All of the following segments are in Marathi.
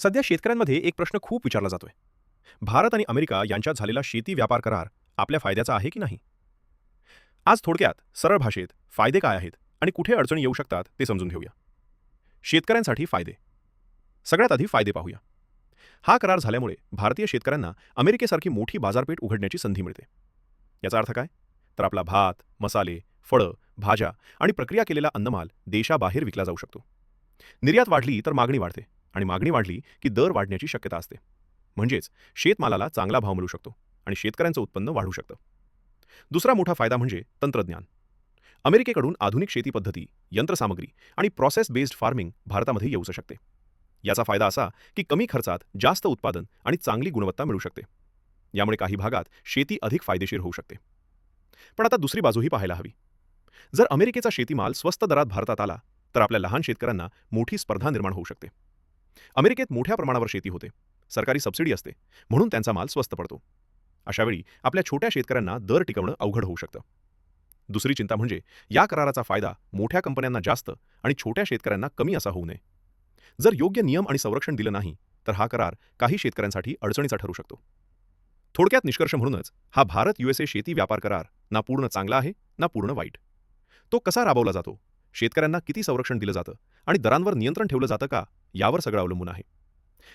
सध्या शेतकऱ्यांमध्ये एक प्रश्न खूप विचारला जातोय. भारत आणि अमेरिका यांच्यात झालेला शेती व्यापार करार आपल्या फायद्याचा आहे की नाही? आज थोडक्यात सरळ भाषेत फायदे काय आहेत आणि कुठे अडचणी येऊ शकतात ते समजून घेऊया. शेतकऱ्यांसाठी फायदे. सगळ्यात आधी फायदे पाहूया. हा करार झाल्यामुळे भारतीय शेतकऱ्यांना अमेरिकेसारखी मोठी बाजारपेठ उघडण्याची संधी मिळते. याचा अर्थ काय? तर आपला भात, मसाले, फळं, भाज्या आणि प्रक्रिया केलेला अन्नमाल देशाबाहेर विकला जाऊ शकतो. निर्यात वाढली तर मागणी वाढते आणि मागणी वाढली की दर वाढण्याची शक्यता असते. म्हणजेच शेतमालाला चांगला भाव मिळू शकतो आणि शेतकऱ्यांचं उत्पन्न वाढू शकतं. दुसरा मोठा फायदा म्हणजे तंत्रज्ञान. अमेरिकेकडून आधुनिक शेती पद्धती, यंत्रसामग्री आणि प्रोसेस बेस्ड फार्मिंग भारतामध्ये येऊ शकते. याचा फायदा असा की कमी खर्चात जास्त उत्पादन आणि चांगली गुणवत्ता मिळू शकते. यामुळे काही भागात शेती अधिक फायदेशीर होऊ शकते. पण आता दुसरी बाजूही पाहायला हवी. जर अमेरिकेचा शेतीमाल स्वस्त दरात भारतात आला तर आपल्या लहान शेतकऱ्यांना मोठी स्पर्धा निर्माण होऊ शकते. अमेरिकेत मोठ्या प्रमाणावर शेती होते, सरकारी सबसिडी असते, म्हणून त्यांचा माल स्वस्त पडतो. अशावेळी आपल्या छोट्या शेतकऱ्यांना दर टिकवणं अवघड होऊ शकतं. दुसरी चिंता म्हणजे या कराराचा फायदा मोठ्या कंपन्यांना जास्त आणि छोट्या शेतकऱ्यांना कमी असा होऊ नये. जर योग्य नियम आणि संरक्षण दिलं नाही तर हा करार काही शेतकऱ्यांसाठी अडचणीचा ठरू शकतो. थोडक्यात निष्कर्ष म्हणूनच हा भारत USA शेती व्यापार करार ना पूर्ण चांगला आहे ना पूर्ण वाईट. तो कसा राबवला जातो, शेतकऱ्यांना किती संरक्षण दिलं जातं आणि दरांवर नियंत्रण ठेवलं जातं का, यावर सगळं अवलंबून आहे.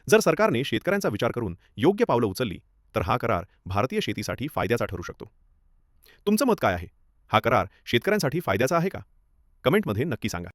जर सरकारने शेतकऱ्यांचा विचार करून योग्य पावलं उचलली तर हा करार भारतीय शेतीसाठी फायद्याचा ठरू शकतो. तुमचं मत काय आहे? हा करार शेतकऱ्यांसाठी फायद्याचा आहे का? कमेंटमध्ये नक्की सांगा.